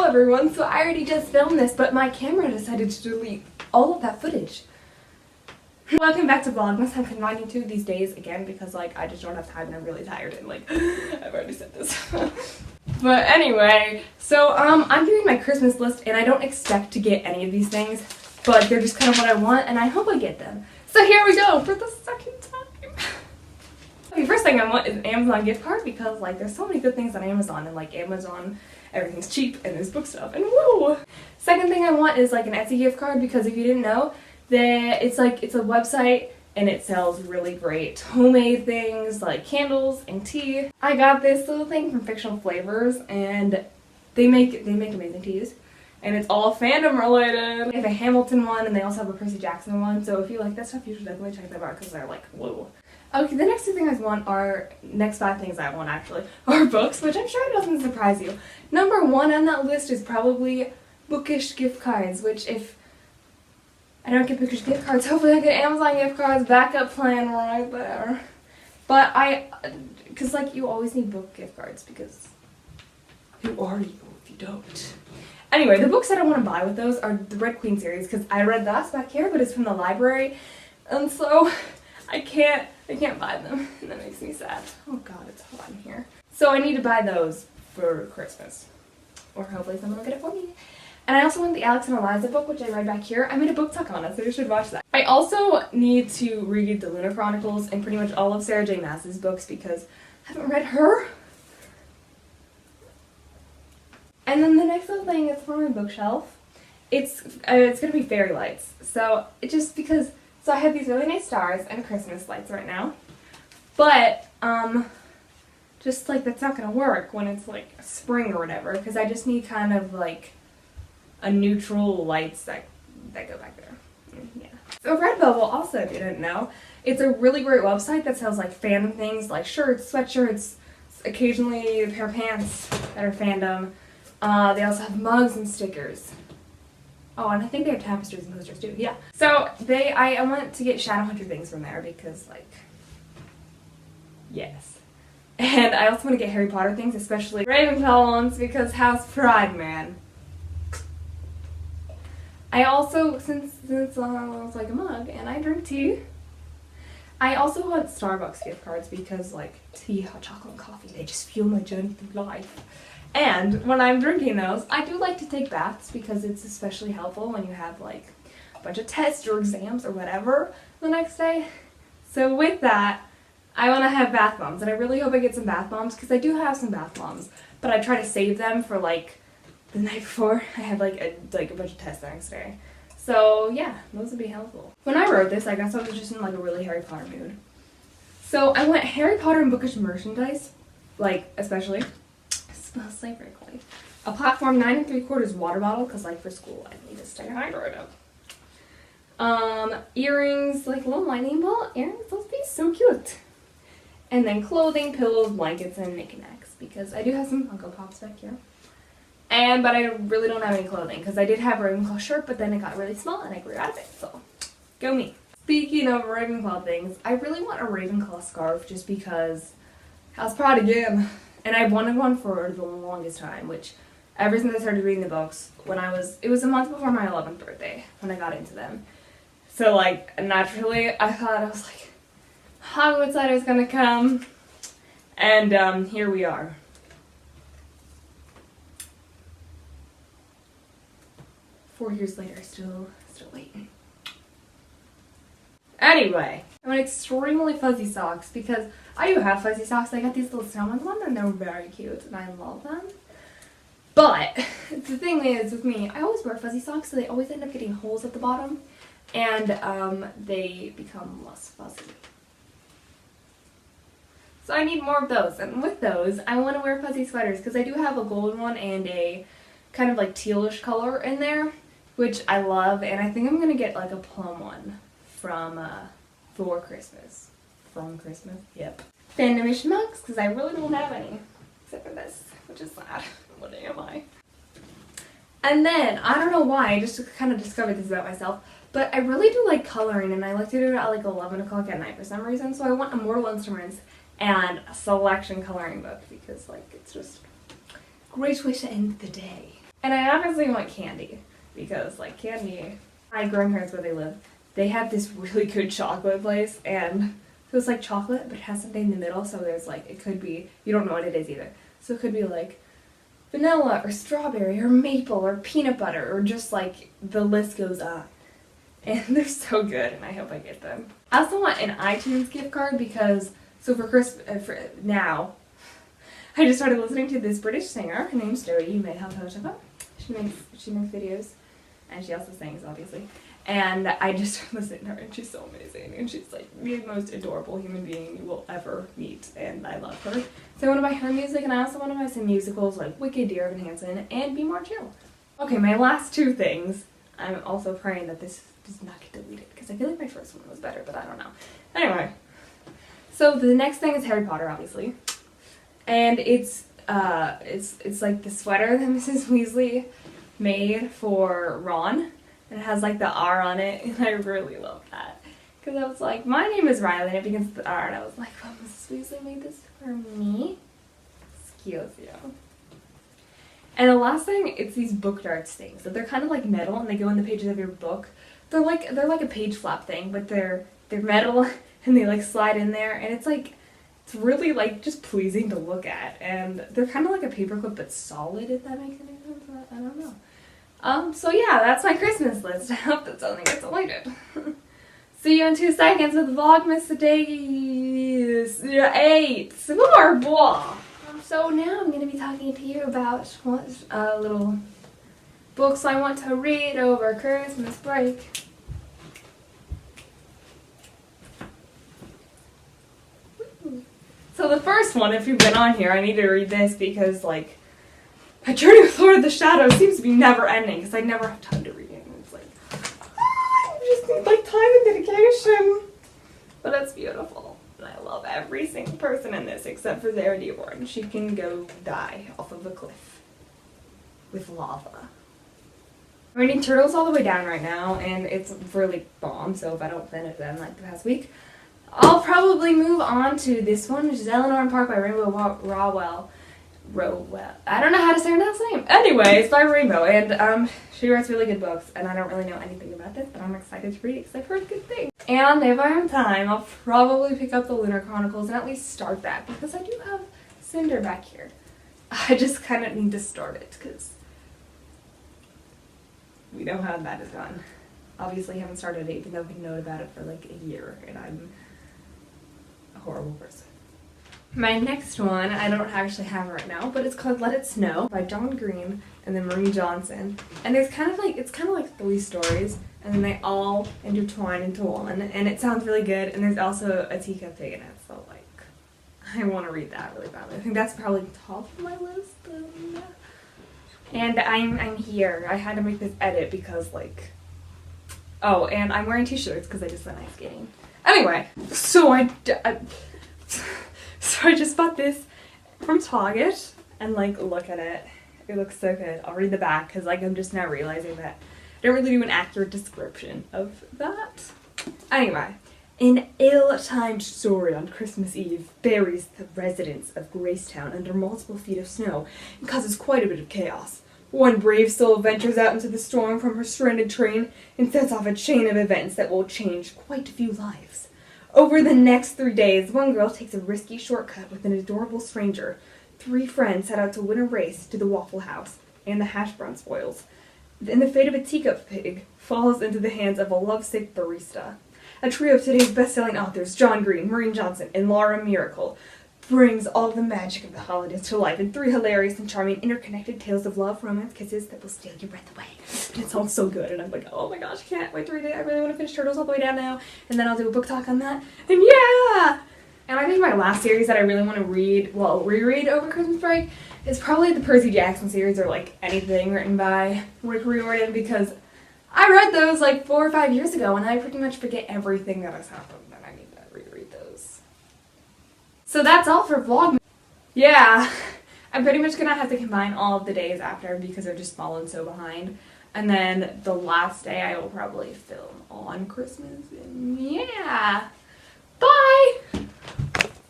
everyone, so I already just filmed this, but my camera decided to delete all of that footage. Welcome back to Vlogmas. I'm combining two these days again because like I just don't have time and I'm really tired and like I've already said this. But anyway, so I'm doing my Christmas list and I don't expect to get any of these things, but they're just kind of what I want and I hope I get them. So here we go for the second time. Okay, first thing I want is an Amazon gift card because like there's so many good things on Amazon and like Amazon, everything's cheap and there's book stuff and woo! Second thing I want is like an Etsy gift card because if you didn't know, it's a website and it sells really great homemade things like candles and tea. I got this little thing from Fictional Flavors and they make amazing teas and it's all fandom related. They have a Hamilton one and they also have a Percy Jackson one, so if you like that stuff you should definitely check them out because they're like whoa. Okay, the next five things I want actually are books, which I'm sure doesn't surprise you. Number one on that list is probably bookish gift cards, which if I don't get bookish gift cards, hopefully I get Amazon gift cards, backup plan right there. But because like you always need book gift cards because who are you if you don't? Anyway, the books that I want to buy with those are the Red Queen series because I read that back here, but it's from the library, and so I can't buy them, and that makes me sad. Oh god, it's hot in here. So I need to buy those for Christmas, or hopefully someone will get it for me. And I also want the Alex and Eliza book, which I read back here. I made a book talk on it, so you should watch that. I also need to read the Lunar Chronicles and pretty much all of Sarah J. Maas's books because I haven't read her. And then the next little thing is for my bookshelf. It's gonna be fairy lights. So so I have these really nice stars and Christmas lights right now, but just like that's not gonna work when it's like spring or whatever because I just need kind of like a neutral lights that go back there. Yeah. So Redbubble also, if you didn't know, it's a really great website that sells like fandom things like shirts, sweatshirts, occasionally a pair of pants that are fandom. They also have mugs and stickers. Oh, and I think they have tapestries and posters too. Yeah. So I want to get Shadowhunter things from there because like, yes. And I also want to get Harry Potter things, especially Ravenclaw ones because House Pride, man. I also, since I was like a mug and I drink tea, I also want Starbucks gift cards because like tea, hot chocolate, and coffee, they just fuel my journey through life. And when I'm drinking those, I do like to take baths because it's especially helpful when you have like a bunch of tests or exams or whatever the next day. So with that, I want to have bath bombs and I really hope I get some bath bombs because I do have some bath bombs, but I try to save them for like the night before I have like a bunch of tests the next day. So yeah, those would be helpful. When I wrote this, I guess I was just in like a really Harry Potter mood. So I went Harry Potter and bookish merchandise, like especially. Smells like very cool. A platform 9 3/4 water bottle because like for school I need to stay hydrated. Earrings, like little lightning bolt earrings, those would be so cute. And then clothing, pillows, blankets, and knickknacks because I do have some Funko Pops back here. But I really don't have any clothing because I did have a Ravenclaw shirt, but then it got really small and I grew out of it, so go me. Speaking of Ravenclaw things, I really want a Ravenclaw scarf just because House Pride again. And I wanted one for the longest time, which ever since I started reading the books, it was a month before my 11th birthday when I got into them. So like naturally I was like, Hogwarts letter's gonna come, and here we are. 4 years later, still waiting. Anyway, I want extremely fuzzy socks because I do have fuzzy socks. I got these little snowman ones and they're very cute and I love them. But the thing is with me, I always wear fuzzy socks so they always end up getting holes at the bottom and they become less fuzzy. So I need more of those, and with those I want to wear fuzzy sweaters because I do have a golden one and a kind of like tealish color in there, which I love, and I think I'm going to get like a plum one for Christmas. From Christmas? Yep. Fandomish mugs, because I really don't have any. Except for this, which is sad. What am I? And then, I don't know why, I just kind of discovered this about myself, but I really do like coloring, and I like to do it at like 11 o'clock at night for some reason, so I want Immortal Instruments and a selection coloring book, because like, it's just a great way to end the day. And I obviously want candy because like candy, my grandparents where they live, they have this really good chocolate place, and so it's like chocolate but it has something in the middle, so there's like, it could be, you don't know what it is either. So it could be like vanilla or strawberry or maple or peanut butter or just like the list goes on. And they're so good and I hope I get them. I also want an iTunes gift card because, so for now, I just started listening to this British singer. Her name's Jodie. You may have heard of her. She makes videos and she also sings obviously. And I just listened to her and she's so amazing and she's like the most adorable human being you will ever meet and I love her. So I want to buy her music and I also want to buy some musicals like Wicked, Dear Evan Hansen, and Be More Chill. Okay, my last two things. I'm also praying that this does not get deleted because I feel like my first one was better, but I don't know. Anyway, so the next thing is Harry Potter, obviously, and it's like the sweater that Mrs. Weasley made for Ron. And it has like the R on it, and I really love that. Because I was like, my name is Riley, and it begins with the R, and I was like, well, Mrs. Weasley made this for me? Excuse you. And the last thing, it's these book darts things. So they're kind of like metal, and they go in the pages of your book. They're like a page flap thing, but they're metal, and they like slide in there, and it's like, it's really like just pleasing to look at. And they're kind of like a paperclip, but solid, if that makes any sense. I don't know. So yeah, that's my Christmas list. I hope that something gets deleted. See you in 2 seconds with Vlogmas today. 8. Some more blah. So now I'm going to be talking to you about what little books I want to read over Christmas break. So the first one, if you've been on here, I need to read this because like my journey with Lord of the Shadows seems to be never ending because I never have time to read it. And it's like, I just need like time and dedication. But it's beautiful. And I love every single person in this except for Zara Dearborn. She can go die off of a cliff with lava. I'm reading Turtles All the Way Down right now and it's really bomb, so if I don't finish them like the past week, I'll probably move on to this one, which is Eleanor and Park by Rainbow Rowell. I don't know how to say her last name. Anyway, it's by Rainbow, and she writes really good books, and I don't really know anything about this, but I'm excited to read it because I've heard good things. And if I have time, I'll probably pick up the Lunar Chronicles and at least start that, because I do have Cinder back here. I just kind of need to start it, because we know how that is gone. Obviously, I haven't started it, even though I've known about it for like a year, and I'm a horrible person. My next one, I don't actually have it right now, but it's called Let It Snow by John Green and then Marie Johnson. And it's kind of like 3 stories, and then they all intertwine into one, and it sounds really good, and there's also a teacup pig in it, so like, I want to read that really badly. I think that's probably top of my list. And I'm here. I had to make this edit because like, oh, and I'm wearing t-shirts because I just went ice skating. Anyway, so I just bought this from Target, and like, look at it. It looks so good. I'll read the back because like I'm just now realizing that I don't really do an accurate description of that. Anyway, an ill-timed story on Christmas Eve buries the residents of Gracetown under multiple feet of snow and causes quite a bit of chaos. One brave soul ventures out into the storm from her stranded train and sets off a chain of events that will change quite a few lives. Over the next 3 days, one girl takes a risky shortcut with an adorable stranger. 3 friends set out to win a race to the Waffle House and the hash brown spoils. Then the fate of a teacup pig falls into the hands of a lovesick barista. A trio of today's best-selling authors, John Green, Maureen Johnson, and Laura Miracle, brings all the magic of the holidays to life in 3 hilarious and charming interconnected tales of love, romance, kisses that will steal your breath away. It sounds so good, and I'm like, oh my gosh, I can't wait to read it. I really want to finish Turtles All the Way Down now, and then I'll do a book talk on that, and yeah! And I think my last series that I really want to read, well, reread over Christmas break, is probably the Percy Jackson series, or like anything written by Rick Riordan, because I read those like 4 or 5 years ago, and I pretty much forget everything that has happened, and I need to reread those. So that's all for Vlogmas. Yeah, I'm pretty much gonna have to combine all of the days after because I've just fallen so behind. And then the last day I will probably film on Christmas, and yeah. Bye!